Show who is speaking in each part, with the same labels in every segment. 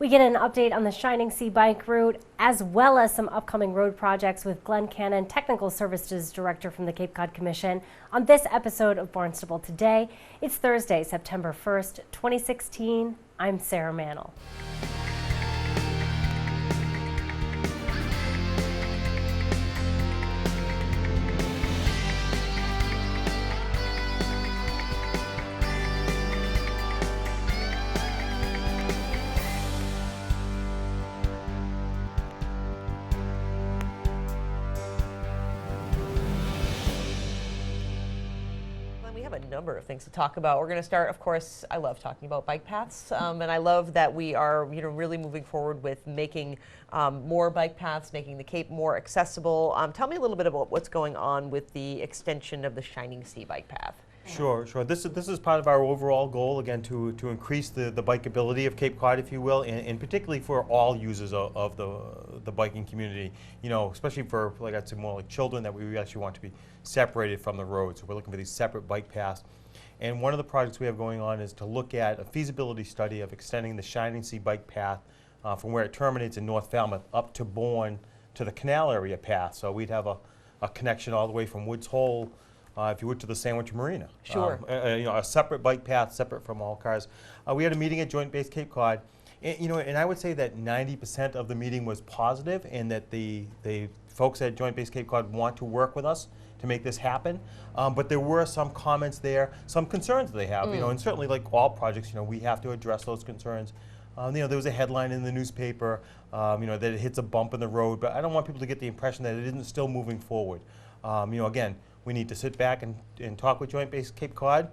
Speaker 1: We get an update on the Shining Sea bike route, as well as some upcoming road projects with Glenn Cannon, Technical Services Director from the Cape Cod Commission, on this episode of Barnstable Today. It's Thursday, September 1st, 2016. I'm Sarah Mannel.
Speaker 2: We have a number of things to talk about. We're going to start, of course, I love talking about bike paths, and I love that we are, really moving forward with making more bike paths, making the Cape more accessible. Tell me a little bit about what's going on with the extension of the Shining Sea bike path.
Speaker 3: Sure. This is part of our overall goal, again, to increase the bikeability of Cape Cod, if you will, and particularly for all users of the biking community, especially for, like I'd say, more like children, that we actually want to be separated from the road. So we're looking for these separate bike paths. And one of the projects we have going on is to look at a feasibility study of extending the Shining Sea bike path from where it terminates in North Falmouth up to Bourne to the canal area path. So we'd have a connection all the way from Woods Hole, if you would, to the Sandwich Marina.
Speaker 2: Sure.
Speaker 3: A separate bike path, separate from all cars. We had a meeting at Joint Base Cape Cod, and I would say that 90% of the meeting was positive, and that the folks at Joint Base Cape Cod want to work with us to make this happen. But there were some comments there, some concerns that they have, and certainly, like all projects, we have to address those concerns. There was a headline in the newspaper, that it hits a bump in the road, but I don't want people to get the impression that it isn't still moving forward. Again, we need to sit back and talk with Joint Base Cape Cod.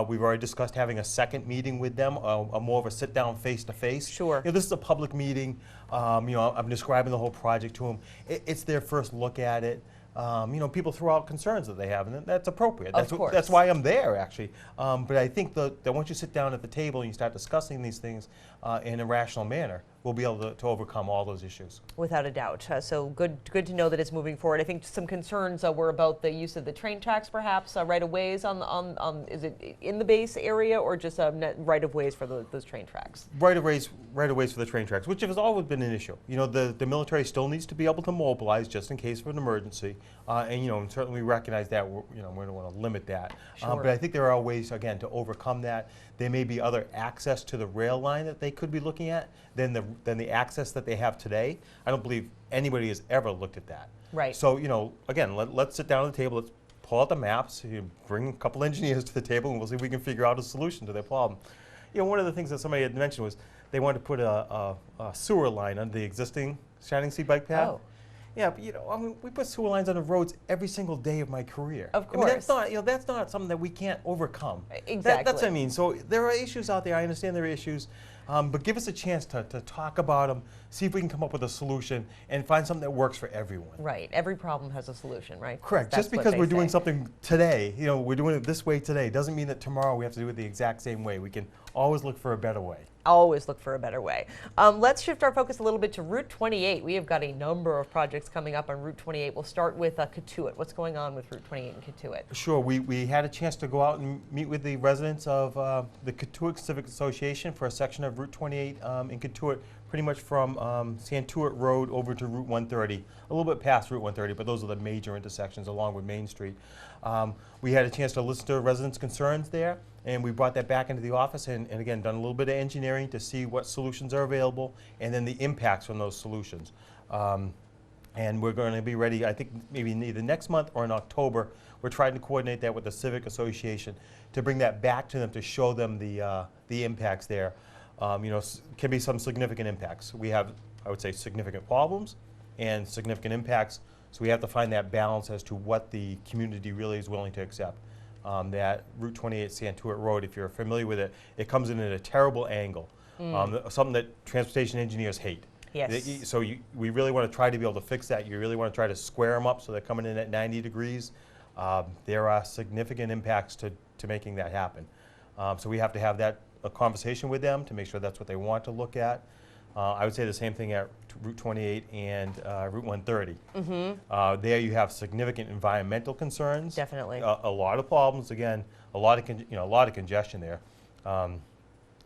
Speaker 3: We've already discussed having a second meeting with them, more of a sit-down face-to-face.
Speaker 2: Sure.
Speaker 3: This is a public meeting. I'm describing the whole project to them. It's their first look at it. People throw out concerns that they have, and that's appropriate. That's why I'm there, actually. But I think that once you sit down at the table and you start discussing these things in a rational manner, we'll be able to overcome all those issues.
Speaker 2: Without a doubt. So good to know that it's moving forward. I think some concerns were about the use of the train tracks, perhaps right-of-ways on is it in the base area, or just right-of-ways for those train tracks?
Speaker 3: Right-of-ways for the train tracks, which has always been an issue. The military still needs to be able to mobilize just in case of an emergency, and certainly we recognize that. We don't want to limit that.
Speaker 2: Sure.
Speaker 3: But I think there are ways, again, to overcome that. There may be other access to the rail line that they could be looking at than the access that they have today. I don't believe anybody has ever looked at that.
Speaker 2: Right.
Speaker 3: So, again, let's sit down at the table, let's pull out the maps, bring a couple engineers to the table, and we'll see if we can figure out a solution to their problem. One of the things that somebody had mentioned was they wanted to put a sewer line under the existing Shining Sea bike path.
Speaker 2: Oh.
Speaker 3: Yeah, but we put sewer lines on the roads every single day of my career.
Speaker 2: Of course.
Speaker 3: That's not something that we can't overcome.
Speaker 2: Exactly.
Speaker 3: That's what I mean. So there are issues out there. I understand there are issues. But give us a chance to talk about them, see if we can come up with a solution, and find something that works for everyone.
Speaker 2: Right. Every problem has a solution, right?
Speaker 3: Correct. Just because we're doing something today, we're doing it this way today, doesn't mean that tomorrow we have to do it the exact same way. We can always look for a better way.
Speaker 2: Always look for a better way. Let's shift our focus a little bit to Route 28. We have got a number of projects coming up on Route 28. We'll start with Cotuit. What's going on with Route 28 and Cotuit?
Speaker 3: Sure. We had a chance to go out and meet with the residents of the Cotuit Civic Association for a section of Route 28 in Cotuit, pretty much from Santuit Road over to Route 130, a little bit past Route 130, but those are the major intersections along with Main Street. We had a chance to listen to residents' concerns there, and we brought that back into the office and again, done a little bit of engineering to see what solutions are available and then the impacts from those solutions. And we're going to be ready, I think, maybe either next month or in October. We're trying to coordinate that with the Civic Association to bring that back to them to show them the impacts there. Can be some significant impacts. We have, I would say, significant problems and significant impacts. So we have to find that balance as to what the community really is willing to accept. That Route 28 Santuit Road, if you're familiar with it, it comes in at a terrible angle, something that transportation engineers hate.
Speaker 2: Yes.
Speaker 3: So we really want to try to be able to fix that. You really want to try to square them up so they're coming in at 90 degrees. There are significant impacts to making that happen. So we have to have a conversation with them to make sure that's what they want to look at. I would say the same thing at Route 28 and Route 130. There you have significant environmental concerns.
Speaker 2: Definitely.
Speaker 3: A lot of problems. Again, a lot of congestion there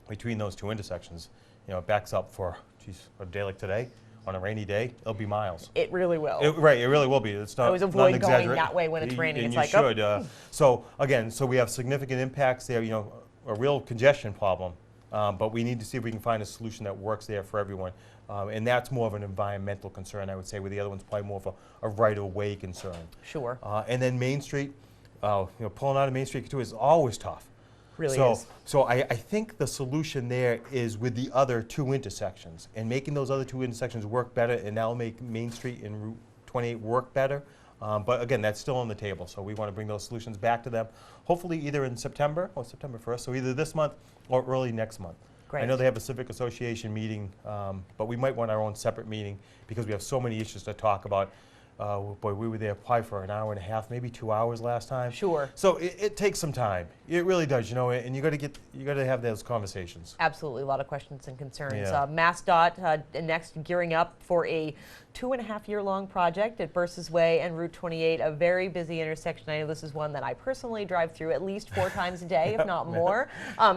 Speaker 3: between those two intersections. it backs up for, a day like today, on a rainy day, it'll be miles.
Speaker 2: It really will.
Speaker 3: Right, it really will be. It's not.
Speaker 2: I always
Speaker 3: not
Speaker 2: avoid
Speaker 3: an
Speaker 2: going
Speaker 3: exaggerate-
Speaker 2: that way when it's raining.
Speaker 3: And
Speaker 2: It's
Speaker 3: you
Speaker 2: like,
Speaker 3: should. So again, we have significant impacts there. A real congestion problem. But we need to see if we can find a solution that works there for everyone. And that's more of an environmental concern, I would say, where the other one's probably more of a right-of-way concern.
Speaker 2: Sure.
Speaker 3: And then Main Street, pulling out of Main Street is always tough.
Speaker 2: Really
Speaker 3: so,
Speaker 2: is.
Speaker 3: So I think the solution there is with the other two intersections and making those other two intersections work better, and that'll make Main Street and Route 28 work better. But again, that's still on the table, so we want to bring those solutions back to them, hopefully either in September, September 1st, so either this month or early next month.
Speaker 2: Great.
Speaker 3: I know they have a Civic Association meeting, but we might want our own separate meeting because we have so many issues to talk about. Boy, we were there probably for an hour and a half, maybe 2 hours last time.
Speaker 2: Sure.
Speaker 3: So it takes some time. It really does, and you got to have those conversations.
Speaker 2: Absolutely, a lot of questions and concerns.
Speaker 3: Yeah.
Speaker 2: MassDOT next gearing up for a 2.5-year-long project at Bursa's Way and Route 28, a very busy intersection. I know this is one that I personally drive through at least 4 times a day, if not more.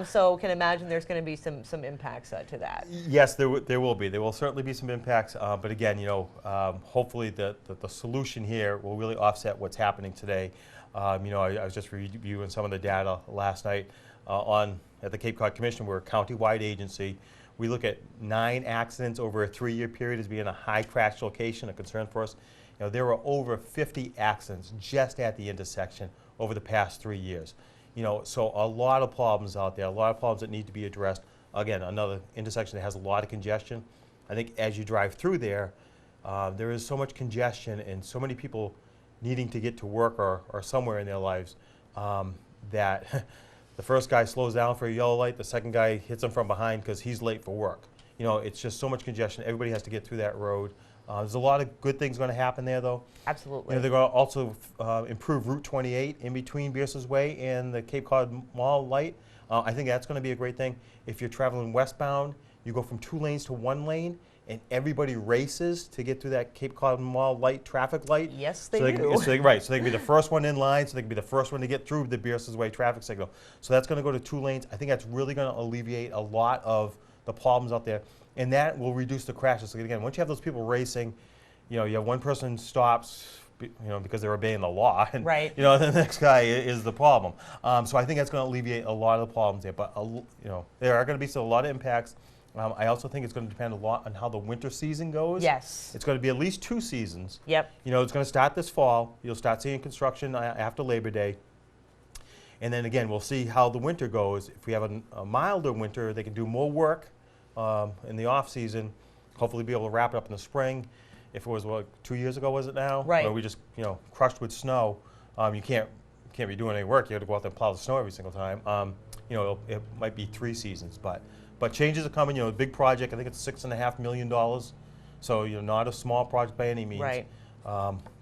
Speaker 2: So can imagine there's going to be some impacts to that.
Speaker 3: Yes, there will be. There will certainly be some impacts. But again, hopefully the solution here will really offset what's happening today. I was just reviewing some of the data last night at the Cape Cod Commission. We're a county-wide agency. We look at 9 accidents over a 3-year period as being a high crash location, a concern for us. There were over 50 accidents just at the intersection over the past 3 years. So a lot of problems out there, a lot of problems that need to be addressed. Again, another intersection that has a lot of congestion. I think as you drive through there, there is so much congestion and so many people needing to get to work or somewhere in their lives that the first guy slows down for a yellow light, the second guy hits him from behind because he's late for work. It's just so much congestion. Everybody has to get through that road. There's a lot of good things going to happen there, though.
Speaker 2: Absolutely.
Speaker 3: They're going to also improve Route 28 in between Bierce's Way and the Cape Cod Mall light. I think that's going to be a great thing. If you're traveling westbound, you go from 2 lanes to 1 lane, and everybody races to get through that Cape Cod Mall light, traffic light.
Speaker 2: Yes, they
Speaker 3: do.
Speaker 2: do.
Speaker 3: So they can be the first one in line, so they can be the first one to get through the Bierce's Way traffic signal. So that's going to go to 2 lanes. I think that's really going to alleviate a lot of the problems out there, and that will reduce the crashes. So again, once you have those people racing, you have one person stops, because they're obeying the law, and
Speaker 2: right.
Speaker 3: The next guy is the problem. So I think that's going to alleviate a lot of the problems there. But there are going to be a lot of impacts. I also think it's going to depend a lot on how the winter season goes.
Speaker 2: Yes.
Speaker 3: It's going to be at least 2 seasons.
Speaker 2: Yep.
Speaker 3: It's going to start this fall. You'll start seeing construction after Labor Day. And then again, we'll see how the winter goes. If we have a milder winter, they can do more work in the off season. Hopefully be able to wrap it up in the spring. If it was 2 years ago, was it now?
Speaker 2: Right.
Speaker 3: Where we just crushed with snow. You can't be doing any work. You have to go out there and plow the snow every single time. It might be 3 seasons, but changes are coming. A big project. I think it's $6.5 million. So not a small project by any means.
Speaker 2: Right.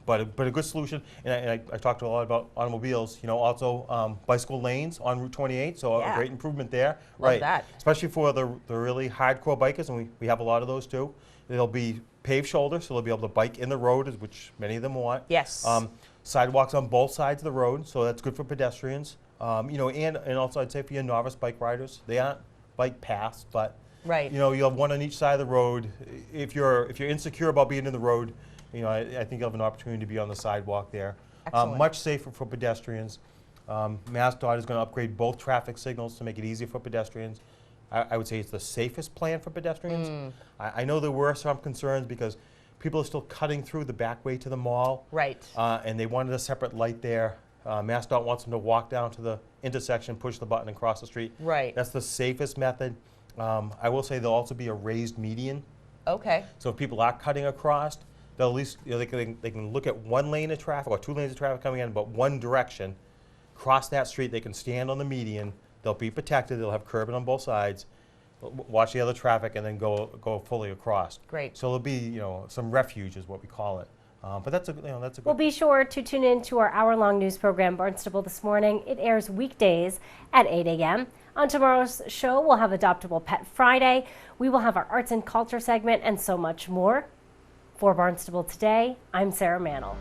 Speaker 3: But a good solution. And I talked a lot about automobiles. Also bicycle lanes on Route 28. So
Speaker 2: Yeah.
Speaker 3: a great improvement there.
Speaker 2: Love that.
Speaker 3: Especially for the really hardcore bikers, and we have a lot of those too. There'll be paved shoulder, so they'll be able to bike in the road, which many of them want.
Speaker 2: Yes.
Speaker 3: Sidewalks on both sides of the road, so that's good for pedestrians. And also I'd say for your novice bike riders, they aren't bike paths, but
Speaker 2: right.
Speaker 3: you have one on each side of the road. If you're insecure about being in the road, I think you'll have an opportunity to be on the sidewalk there.
Speaker 2: Excellent.
Speaker 3: Much safer for pedestrians. MassDOT is going to upgrade both traffic signals to make it easier for pedestrians. I would say it's the safest plan for pedestrians. I know there were some concerns because people are still cutting through the back way to the mall.
Speaker 2: Right.
Speaker 3: And they wanted a separate light there. MassDOT wants them to walk down to the intersection, push the button, and cross the street.
Speaker 2: Right.
Speaker 3: That's the safest method. I will say there'll also be a raised median.
Speaker 2: Okay.
Speaker 3: So if people are cutting across, they'll at least they can look at 1 lane of traffic or 2 lanes of traffic coming in, but one direction. Cross that street. They can stand on the median. They'll be protected. They'll have curbing on both sides. Watch the other traffic and then go fully across.
Speaker 2: Great.
Speaker 3: So there'll be some refuge is what we call it. But that's a good.
Speaker 1: Well, be sure to tune in to our hour-long news program, Barnstable This Morning. It airs weekdays at 8 a.m. On tomorrow's show, we'll have Adoptable Pet Friday. We will have our arts and culture segment and so much more. For Barnstable Today, I'm Sarah Mantle.